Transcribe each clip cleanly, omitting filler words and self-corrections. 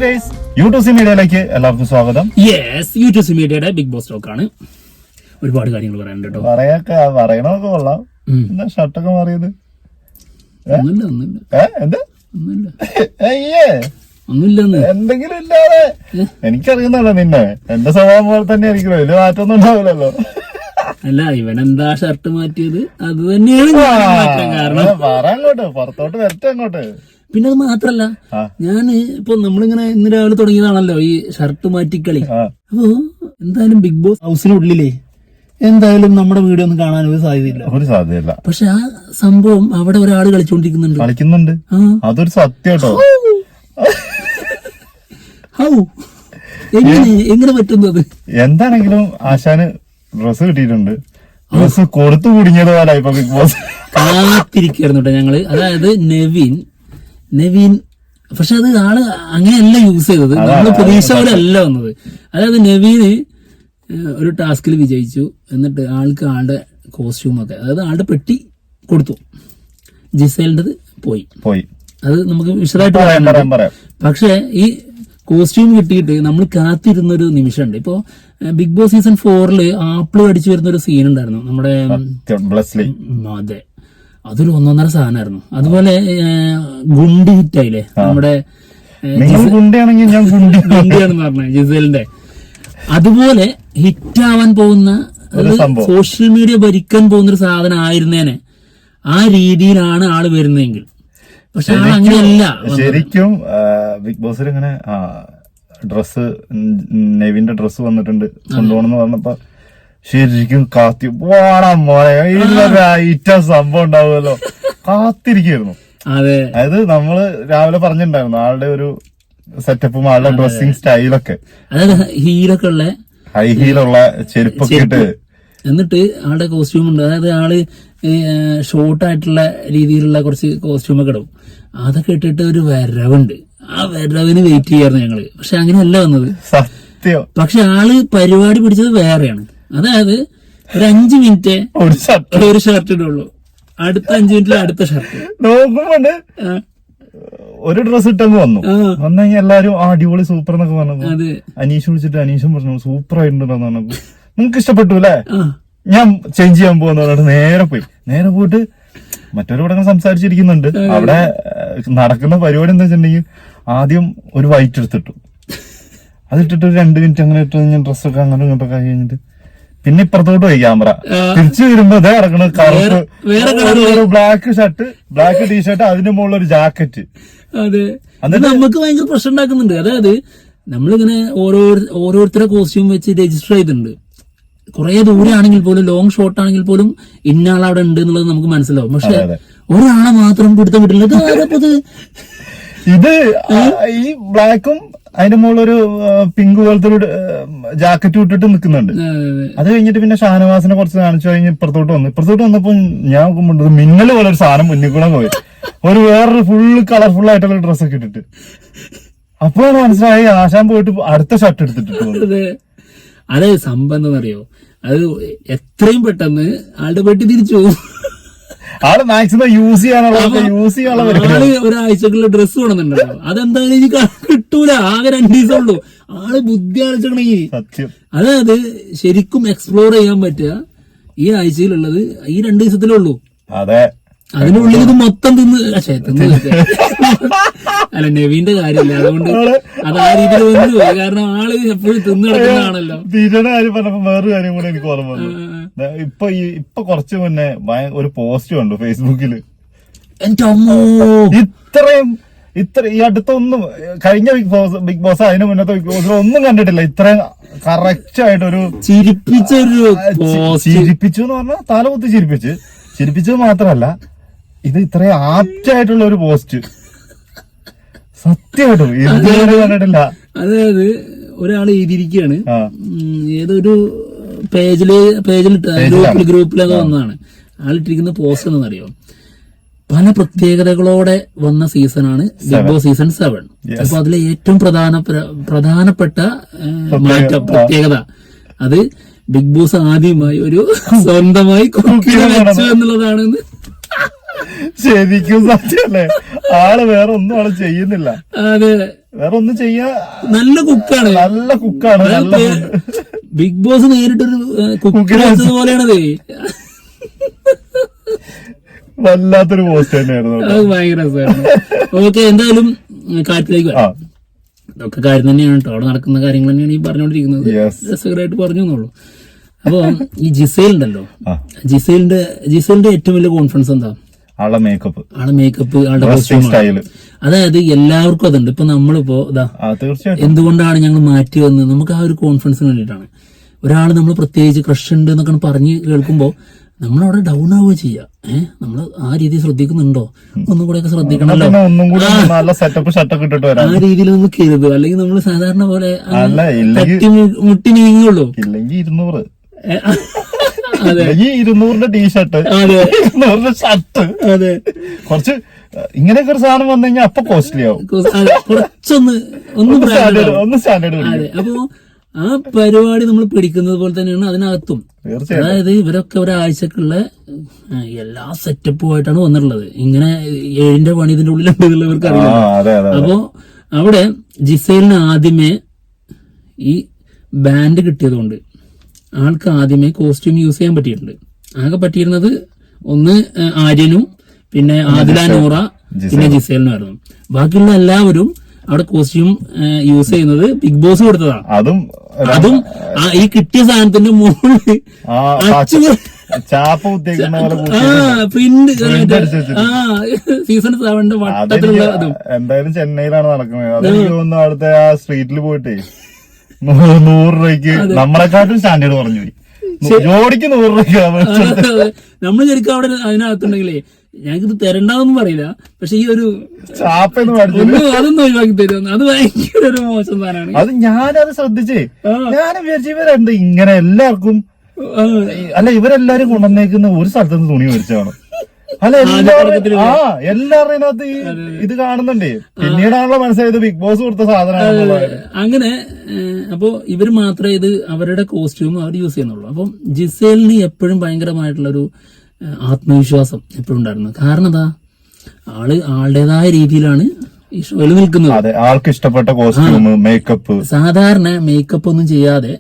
Guys, YouTube മീഡിയയിലേക്ക് എല്ലാവർക്കും സ്വാഗതം. യെസ്, യൂട്യൂബ് മീഡിയയുടെ ബിഗ് ബോസ് ടോക്ക് ആണ്. ഒരുപാട് കാര്യങ്ങൾ പറയാനുണ്ട് കേട്ടോ. പറയണതൊക്കെ കൊള്ളാം. എന്താ ഷർട്ടൊക്കെ മാറിയത്? എന്തെങ്കിലും ഇല്ലാതെ എനിക്കറിയുന്നല്ലോ നിന്നെ. എന്റെ സ്വഭാവം പോലെ തന്നെ ആയിരിക്കും, വലിയ മാറ്റമൊന്നും ഉണ്ടാവില്ലല്ലോ. അല്ല, ഇവനെന്താ ഷർട്ട് മാറ്റിയത്? അത് തന്നെയാണ് കാരണം. അങ്ങോട്ട് പുറത്തോട്ട് വരട്ടെ അങ്ങോട്ട്. പിന്നെ അത് മാത്രല്ല, ഞാന് ഇപ്പൊ നമ്മളിങ്ങനെ ഇന്ന് രാവിലെ തുടങ്ങിയതാണല്ലോ ഈ ഷർട്ട് മാറ്റിക്കളി. അപ്പൊ എന്തായാലും ബിഗ് ബോസ് ഹൗസിനുള്ളിലേ എന്തായാലും നമ്മുടെ വീഡിയോ ഒന്നും കാണാൻ ഒരു സാധ്യതയില്ല. പക്ഷെ ആ സംഭവം അവിടെ ഒരാൾ കളിക്കുന്നുണ്ട്. അതൊരു സത്യം കേട്ടോ. എങ്ങനെ പറ്റുന്നത്? എന്താണെങ്കിലും ആശാന് ഡ്രസ് കിട്ടിയിട്ടുണ്ട്. ഡ്രസ് കൊടുത്തു കുടുങ്ങിയത് പോലെ ഇപ്പൊ ബിഗ് ബോസ് കാത്തിരിക്കായിരുന്നു കേട്ടോ ഞങ്ങള്. അതായത് നവീൻ പക്ഷെ അത് ആള് അങ്ങനെയല്ല യൂസ് ചെയ്തത്, നമ്മള് പ്രതീക്ഷ പോലെ അല്ല വന്നത്. അതായത് നവീന് ഒരു ടാസ്കിൽ വിജയിച്ചു, എന്നിട്ട് ആളുടെ കോസ്റ്റ്യൂമൊക്കെ, അതായത് ആളുടെ പെട്ടി കൊടുത്തു, ജിസേലിൻ്റെത് പോയി. അത് നമുക്ക് വിശദമായിട്ട് പറയാം. പക്ഷെ ഈ കോസ്റ്റ്യൂം കിട്ടിയിട്ട് നമ്മൾ കാത്തിരുന്നൊരു നിമിഷമുണ്ട്. ഇപ്പോ ബിഗ് ബോസ് സീസൺ 4 ആപ്പിൾ അടിച്ചു വരുന്ന ഒരു സീൻ ഉണ്ടായിരുന്നു നമ്മുടെ. അതെ, അതൊരു ഒന്നൊന്നര സാധനമായിരുന്നു. അതുപോലെ ഗുണ്ടി ഹിറ്റായില്ലേ നമ്മുടെ, ഗുണ്ടിയാണെന്ന് പറഞ്ഞ ജിസേലിന്റെ. അതുപോലെ ഹിറ്റാവാൻ പോകുന്ന, സോഷ്യൽ മീഡിയ ഭരിക്കാൻ പോകുന്ന ഒരു സാധനം ആയിരുന്നേനെ. ആ രീതിയിലാണ് ആള് വരുന്നതെങ്കിൽ. പക്ഷെ അങ്ങനെയല്ല. ശരിക്കും ബിഗ് ബോസിൽ ഇങ്ങനെ ഡ്രസ്, നെവിന്റെ ഡ്രസ് വന്നിട്ടുണ്ട് കൊണ്ടുപോകണമെന്ന് പറഞ്ഞപ്പോ ശരിക്കും ഐറ്റം സംഭവം ഉണ്ടാവുമല്ലോ, കാത്തിരിക്കുന്നു. അതായത് നമ്മള് രാവിലെ പറഞ്ഞിട്ടുണ്ടായിരുന്നു ആളുടെ ഒരു സെറ്റപ്പും ആളുടെ ഡ്രസ്സിങ് സ്റ്റൈലൊക്കെ, അതായത് ഹീലൊക്കെ ഉള്ള, ഹൈ ഹീലുള്ള ചെരുപ്പൊക്കെ ഇട്ട്, എന്നിട്ട് ആളുടെ കോസ്റ്റ്യൂം ഉണ്ട്. അതായത് ആള് ഷോർട്ടായിട്ടുള്ള രീതിയിലുള്ള കുറച്ച് കോസ്റ്റ്യൂമൊക്കെ ഇടും. അതൊക്കെ ഇട്ടിട്ട് ഒരു വരവുണ്ട്. ആ വരവിന് വെയിറ്റ് ചെയ്യായിരുന്നു ഞങ്ങള്. പക്ഷെ അങ്ങനെയല്ല വന്നത്. സത്യം. പക്ഷെ ആള് പരിപാടി പിടിച്ചത് വേറെയാണ്. അതായത് ഒരു 5 മിനിറ്റ് ഒരു ഷർട്ട് ഇടുള്ളൂ, അടുത്ത 5 മിനിറ്റിൽ അടുത്ത ഷർട്ട് നോക്കുമ്പോണ്ട് ഒരു ഡ്രസ് ഇട്ടങ്ങ് വന്നു കഴിഞ്ഞാൽ എല്ലാരും അടിപൊളി സൂപ്പർ എന്നൊക്കെ പറഞ്ഞു. അനീഷ് വിളിച്ചിട്ട് അനീഷും പറഞ്ഞു സൂപ്പർ ആയിട്ടുണ്ടെന്ന് പറഞ്ഞു. നിങ്ങക്ക് ഇഷ്ടപ്പെട്ടു അല്ലേ, ഞാൻ ചേഞ്ച് ചെയ്യാൻ പോകുന്ന പറഞ്ഞിട്ട് നേരെ പോയിട്ട് മറ്റൊരു സംസാരിച്ചിരിക്കുന്നുണ്ട്. അവിടെ നടക്കുന്ന പരിപാടി എന്താ വെച്ചിട്ടുണ്ടെങ്കിൽ ആദ്യം ഒരു വൈറ്റ് എടുത്തിട്ടു, അതിട്ടിട്ട് ഒരു 2 മിനിറ്റ് അങ്ങനെ ഇട്ട് കഴിഞ്ഞ ഡ്രസ്സൊക്കെ അങ്ങനെ ഇങ്ങോട്ടൊക്കെ കഴിഞ്ഞിട്ട് പിന്നെ ഇപ്പുറത്തോട്ട് പോയി ക്യാമറ. തിരിച്ചു വരുമ്പോ അതേ ഇറങ്ങണ കറുപ്പ് ബ്ലാക്ക് ഷർട്ട്, ബ്ലാക്ക് ടീഷർട്ട്, അതിന്റെ മുകളിൽ ഒരു ജാക്കറ്റ്. അതെ, നമുക്ക് ഭയങ്കര പ്രശ്നം ഉണ്ടാക്കുന്നുണ്ട്. അതായത് നമ്മളിങ്ങനെ ഓരോരുത്തരെ കോസ്റ്റ്യൂം വെച്ച് രജിസ്റ്റർ ചെയ്തിട്ടുണ്ട്. കുറെ ദൂരെ ആണെങ്കിൽ പോലും, ലോങ് ഷോട്ട് ആണെങ്കിൽ പോലും ഇന്നയാൾ അവിടെ ഉണ്ട് എന്നുള്ളത് നമുക്ക് മനസ്സിലാവും. പക്ഷെ ഒരാളെ മാത്രം പിടുത്തം കിട്ടില്ല. ഇത് ഈ ബ്ലാക്കും അതിന്റെ മുകളിലൊരു പിങ്ക് പോലത്തെ ഒരു ജാക്കറ്റ് ഇട്ടിട്ട് നിൽക്കുന്നുണ്ട്. അത് കഴിഞ്ഞിട്ട് പിന്നെ ഷാനവാസിനെ കുറച്ച് കാണിച്ചു കഴിഞ്ഞ് ഇപ്പുറത്തോട്ട് വന്നപ്പോ ഞാൻ നോക്കുമ്പോൾ മിന്നൽ പോലെ ഒരു സാധനം മുന്നിൽ കൂടെ പോയി, വേറൊരു ഫുള്ള് കളർഫുൾ ആയിട്ടുള്ള ഡ്രസ്സൊക്കെ ഇട്ടിട്ട്. അപ്പോഴാണ് മനസ്സിലായി ആശാൻ പോയിട്ട് അടുത്ത ഷർട്ട് എടുത്തിട്ട്. അതെ, സംഭവം എന്താണെന്നറിയോ, അത് എത്രയും പെട്ടെന്ന് ആളുടെ പെട്ടി തിരിച്ചു പോകും. ആള് മാക്സിമം യൂസ് ചെയ്യാനുള്ള ഒരാഴ്ചക്കുള്ള ഡ്രസ്സ് വേണമെന്നുണ്ടല്ലോ, അതെന്തായാലും ഇനി കിട്ടൂല. ആകെ 2 ദിവസം ഉള്ളൂ. ആള് ബുദ്ധി ആലോചിക്കണെങ്കിൽ. അതായത് ശരിക്കും എക്സ്പ്ലോർ ചെയ്യാൻ പറ്റുക ഈ ആഴ്ചയിലുള്ളത് ഈ 2 ദിവസത്തിലേ ഉള്ളൂ. അതെ, അതിനുള്ളിൽ ഇത് മൊത്തം തിന്ന് അല്ല, നവീന്റെ കാര്യമില്ല, അതുകൊണ്ട് അത് ആ രീതിയിൽ വന്നു. കാരണം ആള് എപ്പോഴും തിന്നു കിടക്കുന്നതാണല്ലോ. ബിരിയാണി കാര്യം പറഞ്ഞപ്പോ വേറൊരു കാര്യം കൂടെ എനിക്ക് ഓർമ്മ വന്നു. ഇപ്പൊ കുറച്ച് മുന്നേ ഒരു പോസ്റ്റ് കണ്ടു ഫേസ്ബുക്കില്. ഇത്ര ഈ അടുത്തൊന്നും കഴിഞ്ഞ ബിഗ് ബോസ് അതിന് മുന്നത്തെ ബിഗ് ബോസിൽ ഒന്നും കണ്ടിട്ടില്ല ഇത്രയും കറക്റ്റ് ആയിട്ടൊരു ചിരിപ്പിച്ചു എന്ന് പറഞ്ഞാൽ തലകുത്തി ചിരിപ്പിച്ചത് മാത്രമല്ല, ഇത് ഇത്രയും ആപ്റ്റ് ആയിട്ടുള്ള ഒരു പോസ്റ്റ് സത്യമായിട്ടും ഇതുവരെ കണ്ടിട്ടില്ല. അതായത് ഒരാള് എഴുതിയിരിക്കുകയാണ്, ഏതൊരു ഗ്രൂപ്പിലൊക്കെ വന്നതാണ്. ആളിട്ടിരിക്കുന്ന പോസ്റ്റ് എന്നറിയോ, പല പ്രത്യേകതകളോടെ വന്ന സീസണാണ് ബിഗ് ബോസ് സീസൺ 7. അപ്പൊ അതിലെ ഏറ്റവും പ്രധാനപ്പെട്ട പ്രത്യേകത, അത് ബിഗ് ബോസ് ആദ്യമായി ഒരു സ്വന്തമായി കുക്കിംഗ് വെച്ചു എന്നുള്ളതാണെന്ന്. ശരിക്കും സത്യല്ലേ, ആള് വേറെ ഒന്നും ആള് ചെയ്യുന്നില്ല. അതെ, വേറെ ഒന്നും ചെയ്യാ, നല്ല കുക്കാണ്, നല്ല കുക്കാണ്. നല്ല ബിഗ് ബോസ് നേരിട്ടൊരു കുക്കിനെ പോലെയാണത്. വല്ലാത്തൊരു പോസ്റ്റ് തന്നെയായിരുന്നു. അത് ഭയങ്കര രസമായിരുന്നു. ഓക്കെ, എന്തായാലും കാര്യത്തിലേക്ക് വരാം. ഇതൊക്കെ കാര്യം തന്നെയാണ് കേട്ടോ, അവിടെ നടക്കുന്ന കാര്യങ്ങൾ തന്നെയാണ് ഈ പറഞ്ഞുകൊണ്ടിരിക്കുന്നത്. രസകരമായിട്ട് പറഞ്ഞു എന്നുള്ളൂ. അപ്പൊ ഈ ജിസേൽ ഉണ്ടല്ലോ, ജിസേലിന്റെ ഏറ്റവും വലിയ കോൺഫിഡൻസ് എന്താ? ആളെ മേക്കപ്പ്, ആളുടെ കോസ്റ്റ്യൂം. അതായത് എല്ലാവർക്കും അതുണ്ട്. ഇപ്പൊ നമ്മളിപ്പോ എന്തുകൊണ്ടാണ് ഞങ്ങൾ മാറ്റി വന്നത്, നമുക്ക് ആ ഒരു കോൺഫിഡൻസിന് വേണ്ടിയിട്ടാണ്. ഒരാൾ നമ്മൾ പ്രത്യേകിച്ച് ക്രഷ് ഉണ്ട് എന്നൊക്കെ പറഞ്ഞ് കേൾക്കുമ്പോ നമ്മളവിടെ ഡൗൺ ആവുക ചെയ്യാ. നമ്മള് ആ രീതി ശ്രദ്ധിക്കുന്നുണ്ടോ, ഒന്നും കൂടെ ഒക്കെ ശ്രദ്ധിക്കണമല്ലോ, ആ രീതിയിൽ നമുക്ക് കരുതുക. അല്ലെങ്കിൽ നമ്മൾ സാധാരണ പോലെ മുട്ടി നീങ്ങുള്ളൂ. അതെ, 200 ടീഷർട്ട്, 200 ഷർട്ട്, അതെ, കുറച്ച് ഇങ്ങനെയൊക്കെ ഒരു സാധനം വന്നു കഴിഞ്ഞാൽ അപ്പൊ കോസ്റ്റ്ലി ആവും. ഒന്ന് സ്റ്റാൻഡേർഡ്. അപ്പൊ ആ പരിപാടി നമ്മൾ പിടിക്കുന്നത് പോലെ തന്നെയാണ് അതിനകത്തും. അതായത് ഇവരൊക്കെ ഒരാഴ്ചക്കുള്ള എല്ലാ സെറ്റപ്പുമായിട്ടാണ് വന്നിട്ടുള്ളത്. ഇങ്ങനെ 7ന്റെ പണി ഇതിന്റെ ഉള്ളിലുണ്ട് ഇവർക്ക് അറിയാം. അപ്പോ അവിടെ ജിസേലിന് ആദ്യമേ ഈ ബാൻഡ് കിട്ടിയതുകൊണ്ട് ആൾക്ക് ആദ്യമേ കോസ്റ്റ്യൂം യൂസ് ചെയ്യാൻ പറ്റിയിട്ടുണ്ട്. ആകെ പറ്റിയിരുന്നത് ഒന്ന് ആര്യനും പിന്നെ ആദില നൂറ പിന്നെ ജിസേലിനുമായിരുന്നു. ബാക്കിയുള്ള എല്ലാവരും അവിടെ കോസ്റ്റ്യൂം യൂസ് ചെയ്യുന്നത് ബിഗ് ബോസ് കൊടുത്തതാണ്. അതും ഈ കിട്ടിയ സാധനത്തിന്റെ മുകളിൽ പ്രിന്റ് സീസൺ 7 വട്ടത്തിലുള്ള അതും. എന്തായാലും ചെന്നൈയിലാണ് നടക്കുന്നത്. അതെനിക്ക് തോന്നുന്നു അവിടുത്തെ ആ സ്ട്രീറ്റിൽ പോയിട്ട് 100 രൂപയ്ക്ക് നമ്മളെക്കാട്ടും സ്റ്റാൻഡേർഡ് പറഞ്ഞു പോയി. ജോഡിക്ക് 100 രൂപയ്ക്ക് നമ്മൾ ശരിക്കും അവിടെ അതിനകത്തുണ്ടെങ്കിലേ ഞങ്ങൾക്കിത് തരണ്ടെന്നൊന്നും പറയില്ല, പക്ഷെ ഈ ഒരു അതൊന്നും ഒഴിവാക്കി തരുമെന്ന്, അത് ഭയങ്കര ഒരു മോശം സാധനമാണ്. അത് ഞാനത് ശ്രദ്ധിച്ചേ, ഞാൻ വിചാരിച്ചു ഇവരെന്ത് ഇങ്ങനെ എല്ലാവർക്കും, അല്ല ഇവരെല്ലാരും കൊണ്ടുവന്നേക്കുന്ന ഒരു സ്ഥലത്തുനിന്ന് തുണി മേടിച്ചാണ്. അല്ല എല്ലാവരുടെ അതിനകത്ത് ഇത് കാണുന്നുണ്ടേ. പിന്നീടാണല്ലോ മനസ്സിലായത് ബിഗ് ബോസ് കൊടുത്ത സാധനമാണ്. അങ്ങനെ അപ്പോ ഇവര് മാത്രമേ ഇത് അവരുടെ കോസ്റ്റ്യൂം അവർ യൂസ് ചെയ്യുന്നുള്ളൂ. അപ്പം ജിസേലിന് എപ്പോഴും ഭയങ്കരമായിട്ടുള്ളൊരു ആത്മവിശ്വാസം എപ്പോഴും ഉണ്ടായിരുന്നു. കാരണം എന്താ, ആളുടേതായ രീതിയിലാണ് ഈ ഷോയിൽ നിൽക്കുന്നത്. അതെ, ആൾക്ക് ഇഷ്ടപ്പെട്ട കോസ്റ്റ്യൂം, മേക്കപ്പ്. സാധാരണ മേക്കപ്പ് ഒന്നും ചെയ്യാതെ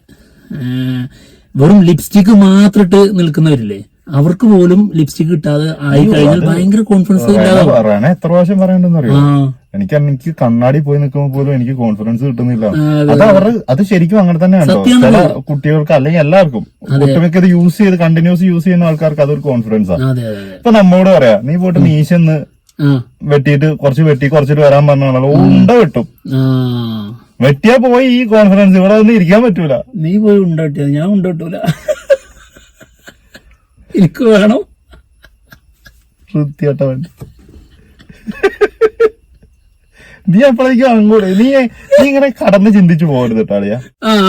വെറും ലിപ്സ്റ്റിക് മാത്രം ഇട്ട് നിൽക്കുന്നവരില്ലേ, അവർക്ക് പോലും ലിപ്സ്റ്റിക് കിട്ടാതെ ആയി കഴിഞ്ഞാൽ ഭയങ്കര കോൺഫിഡൻസ് ഇല്ലാതെ. എത്ര പ്രാവശ്യം പറയണ്ടെന്നറിയോ, എനിക്ക് കണ്ണാടി പോയി നിൽക്കുമ്പോൾ പോലും എനിക്ക് കോൺഫിഡൻസ് കിട്ടുന്നില്ല. അത് ശരിക്കും അങ്ങനെ തന്നെയാണ്. ചില കുട്ടികൾക്ക് അല്ലെങ്കിൽ എല്ലാവർക്കും ഒട്ടുമിക്കത് യൂസ് ചെയ്ത് കണ്ടിന്യൂസ് യൂസ് ചെയ്യുന്ന ആൾക്കാർക്ക് അതൊരു കോൺഫിഡൻസ് ആണ്. ഇപ്പൊ നമ്മോട് പറയാ, നീ പോയിട്ട് മീശന്ന് വെട്ടിയിട്ട് കുറച്ചിട്ട് വരാൻ പറഞ്ഞാണല്ലോ, ഉണ്ട വെട്ടും. വെട്ടിയാ പോയി ഈ കോൺഫിഡൻസ്, ഇവിടെ ഒന്നും ഇരിക്കാൻ പറ്റൂല. നീ പോയി ഉണ്ട വെട്ടിയത്, ഞാൻ ഉണ്ട വെട്ടൂല, എനിക്ക് വേണം. വൃത്തിയാട്ടവൻ നീ എപ്പോഴേക്കും അങ്ങോട്ട് നീ ഇങ്ങനെ കടന്ന് ചിന്തിച്ചു പോകരുത് കേട്ടാളിയാ.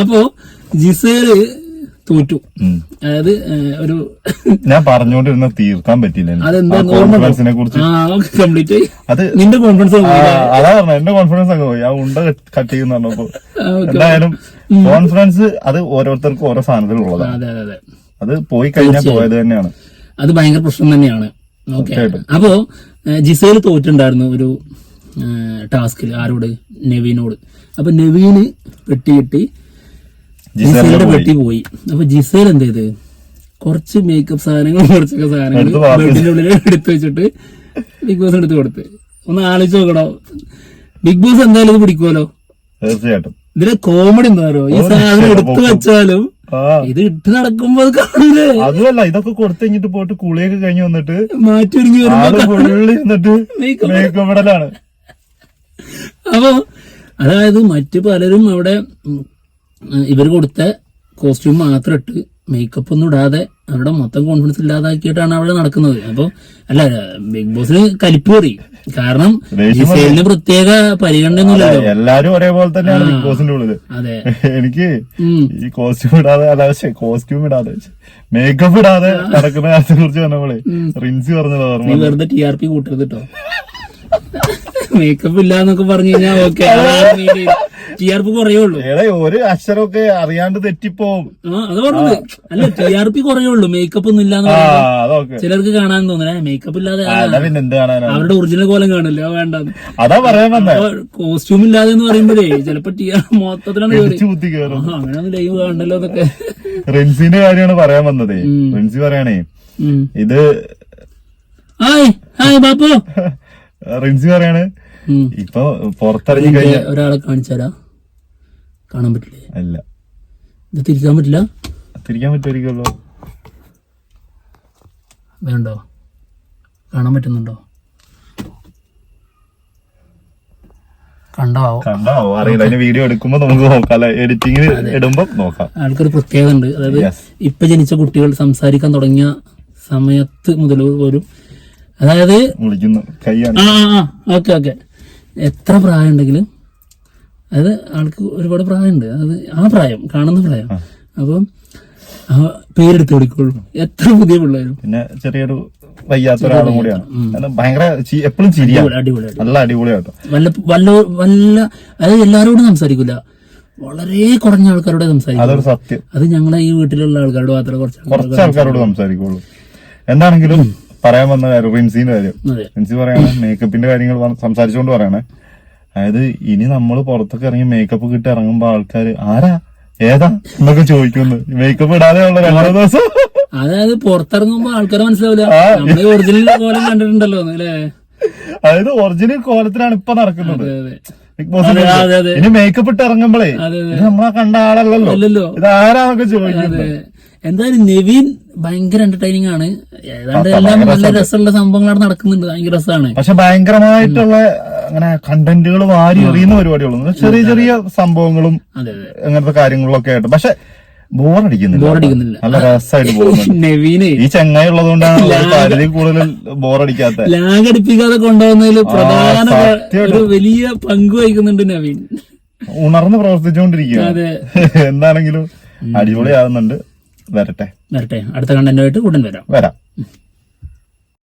അപ്പോ ജിസേല് തോറ്റു. അതായത് ഒരു ഞാൻ പറഞ്ഞുകൊണ്ടിരുന്ന തീർക്കാൻ പറ്റിയില്ല കോൺഫിഡൻസിനെ കുറിച്ച്. കംപ്ലീറ്റ് അത് നിന്റെ കോൺഫിഡൻസ് അതാ പറഞ്ഞ, എന്റെ കോൺഫിഡൻസ് അങ്ങ് പോയി. ആ ഉണ്ട കട്ട് ചെയ്യുന്ന പറഞ്ഞപ്പോ എന്തായാലും കോൺഫിഡൻസ് അത് ഓരോരുത്തർക്കും ഓരോ സാധനത്തിലുള്ളതാണ്. അത് പോയി കഴിഞ്ഞാൽ പോയത് തന്നെയാണ്. അത് ഭയങ്കര പ്രശ്നം തന്നെയാണ്. ഓക്കെ, അപ്പോ ജിസേൽ തോറ്റുണ്ടായിരുന്നു ഒരു ടാസ്കിൽ. ആരോട്? നെവീനോട്. അപ്പൊ നെവീന് പെട്ടി കിട്ടി, ജിസേലിന്റെ പെട്ടി പോയി. അപ്പൊ ജിസേൽ എന്ത് ചെയ്ത്, കുറച്ച് മേക്കപ്പ് സാധനങ്ങൾ, കുറച്ചൊക്കെ സാധനങ്ങൾ ബെഡിന്റെ ഉള്ളിൽ എടുത്തു വെച്ചിട്ട് ബിഗ് ബോസ് എടുത്ത് കൊടുത്ത്. ഒന്ന് ആലോചിച്ച് നോക്കണോ, ബിഗ് ബോസ് എന്തായാലും ഇത് പിടിക്കുമല്ലോ. തീർച്ചയായിട്ടും ഇതിലെ കോമഡി എന്താണോ, ഈ സാധനം എടുത്തു വെച്ചാലും ഇത് ഇട്ട് നടക്കുമ്പോ കാണില്ലേ. അതുമല്ല, ഇതൊക്കെ കൊടുത്തു കഴിഞ്ഞിട്ട് പോയിട്ട് കുളിയൊക്കെ കഴിഞ്ഞ് വന്നിട്ട് മാറ്റി ഒരുങ്ങി വരുന്നിട്ട് മേക്കപ്പ് ഇടലാണ്. അപ്പൊ അതായത് മറ്റു പലരും അവിടെ ഇവർ കൊടുത്ത കോസ്റ്റ്യൂം മാത്രം ഇട്ട് മേക്കപ്പ് ഒന്നും ഇടാതെ അവരുടെ മൊത്തം കോൺഫിഡൻസ് ഇല്ലാതാക്കിയിട്ടാണ് അവിടെ നടക്കുന്നത്. അപ്പൊ അല്ല, ബിഗ് ബോസിന് കലിപ്പ് കയറി. കാരണം ജിസേലിന് പ്രത്യേക പരിഗണനയൊന്നുമില്ലല്ലോ. എല്ലാരും ഒരേപോലെ തന്നെയാണ് ബിഗ് ബോസിന്റെ ഉള്ളില്. അതെ, എനിക്ക് ഈ കോസ്റ്റ്യൂം ഇടാതെ മേക്കപ്പ് ഇടാതെ നടക്കുന്ന കാര്യത്തെ കുറിച്ച് പറഞ്ഞപ്പോളേ റിൻസി പറഞ്ഞത് നീ വെറുതെ TRP കൂട്ടരുത് കേട്ടോ. മേക്കപ്പ് ഇല്ലാന്നൊക്കെ പറഞ്ഞു കഴിഞ്ഞാൽ ഓക്കെ, TRP കുറയുള്ളൂ. എടാ ഒരു അക്ഷരമൊക്കെ അറിയാണ്ട് തെറ്റിപ്പോവും. അത് പറഞ്ഞത് അല്ല, TRP കുറയുള്ളൂ, മേക്കപ്പ് ഒന്നും ഇല്ലാന്ന് അതൊക്കെ ചിലർക്ക് കാണാൻ തോന്നുന്നു. മേക്കപ്പ് ഇല്ലാതെ പിന്നെ എന്ത് കാണാനാ, അവരുടെ ഒറിജിനൽ കോലം കാണില്ല, വേണ്ടെന്ന്. അതാ പറയാൻ വന്നേ. കോസ്റ്റ്യൂം ഇല്ലാതെ എന്ന് പറയുമ്പോഴേ ചിലപ്പോ മൊത്തത്തിലാണ് ബുദ്ധി കയറും. അങ്ങനെയൊന്നും ലൈവ് കാണണല്ലോ എന്നൊക്കെ. റിൻസിന്റെ കാര്യമാണ് പറയാൻ വന്നതേ. റിൻസി പറയണേ ഇത് ബാപ്പു. റിൻസി പറയാണ് ഇപ്പൊ പുറത്തിറങ്ങി കഴിഞ്ഞ ഒരാളെ കാണിച്ചാലാ കാണാൻ പറ്റില്ലേ? അല്ല, ഇത് തിരിക്കാൻ പറ്റില്ല. തിരിക്കാൻ പറ്റുമായിരിക്കുമല്ലോ. വേണ്ടോ? കാണാൻ പറ്റുന്നുണ്ടോ? കണ്ടോ അറിയില്ല. അതിന് വീഡിയോ എടുക്കുമ്പോ നമുക്ക് നോക്കാം, എഡിറ്റിംഗിന് ഇടുമ്പോ നോക്കാം. ആൾക്കൊരു പ്രത്യേകത ഉണ്ട്. അതായത് ഇപ്പൊ ജനിച്ച കുട്ടികൾ സംസാരിക്കാൻ തുടങ്ങിയ സമയത്ത് മുതൽ പോലും, അതായത് വിളിക്കുന്നു കൈയാണ്. ഓക്കെ എത്ര പ്രായം ഉണ്ടെങ്കിലും, അതായത് ആൾക്ക് ഒരുപാട് പ്രായമുണ്ട്, അത് ആ പ്രായം, കാണുന്ന പ്രായം. അപ്പം പേരെടുത്ത് വിളിക്കുള്ളൂ, എത്ര പുതിയ പിള്ളേരും. പിന്നെ ചെറിയൊരു വയ്യാത്ത ഒരാളും കൂടിയാണ്. ഭയങ്കര എപ്പോഴും ചിരിയാണ്, നല്ല അടിപൊളിയാട്ടോ. അതായത് എല്ലാവരോടും സംസാരിക്കില്ല, വളരെ കുറഞ്ഞ ആൾക്കാരോട് സംസാരിക്കും. അതൊരു സത്യം. അത് ഞങ്ങളെ ഈ വീട്ടിലുള്ള ആൾക്കാരോട് മാത്രമേ കുറച്ച് ആൾക്കാരോട് സംസാരിക്കുള്ളൂ. എന്താണെങ്കിലും പറയാൻ വന്ന കാര്യം റിൻസിന്റെ കാര്യം. റിൻസി പറയാണ് മേക്കപ്പിന്റെ കാര്യങ്ങൾ സംസാരിച്ചുകൊണ്ട് പറയണേ. അതായത് ഇനി നമ്മൾ പുറത്തൊക്കെ ഇറങ്ങി മേക്കപ്പ് കിട്ടി ഇറങ്ങുമ്പോ ആൾക്കാര് ആരാ ഏതാ എന്നൊക്കെ ചോദിക്കുന്നു. മേക്കപ്പ് ഇടാതെ ഉള്ള 2 ദിവസം, അതായത് പുറത്തിറങ്ങുമ്പോ ആൾക്കാരെ മനസ്സിലാവില്ല, നമ്മള് ഒറിജിനൽ കോലം കണ്ടിട്ടുണ്ടല്ലോ അല്ലേ. അതായത് ഒറിജിനൽ കോലത്തിലാണ് ഇപ്പൊ നടക്കുന്നത് ബിഗ് ബോസ്. ഇനി മേക്കപ്പ് ഇട്ട് ഇറങ്ങുമ്പോഴേ നമ്മളെ കണ്ട ആളല്ലല്ലോ, ഇത് ആരാന്നൊക്കെ ചോദിക്കുന്നത്. എന്തായാലും നെവിൻ ഭയങ്കര എന്റർടൈനിങ് ആണ്. ഏതാണ്ട് എല്ലാം നല്ല രസമുള്ള സംഭവങ്ങളാണ് നടക്കുന്നുണ്ട്, ഭയങ്കര രസമാണ്. പക്ഷെ ഭയങ്കരമായിട്ടുള്ള അങ്ങനെ കണ്ടന്റുകൾ വാരി എറിയുന്ന പരിപാടികളും ചെറിയ ചെറിയ സംഭവങ്ങളും അങ്ങനത്തെ കാര്യങ്ങളൊക്കെ ആയിട്ട്. പക്ഷെ ബോറടിക്കുന്നില്ല, നല്ല രസമായിട്ട് പോകുന്നുണ്ട്. നെവിന് ഈ ചെങ്ങായി ഉള്ളതുകൊണ്ടാണ് പരിധി കൂടുതൽ ബോറടിക്കാത്ത, ലാഗ് അടിപ്പിക്കാതെ കൊണ്ടുപോകുന്നതിൽ പ്രധാന ഒരു വലിയ പങ്ക് വഹിക്കുന്നുണ്ട് നവീൻ. ഉണർന്ന് പ്രവർത്തിച്ചുകൊണ്ടിരിക്കുക. എന്താണെങ്കിലും അടിപൊളിയാകുന്നുണ്ട്. വരട്ടെ അടുത്ത കണ്ടന്റുമായിട്ട് ഉടൻ വരാം.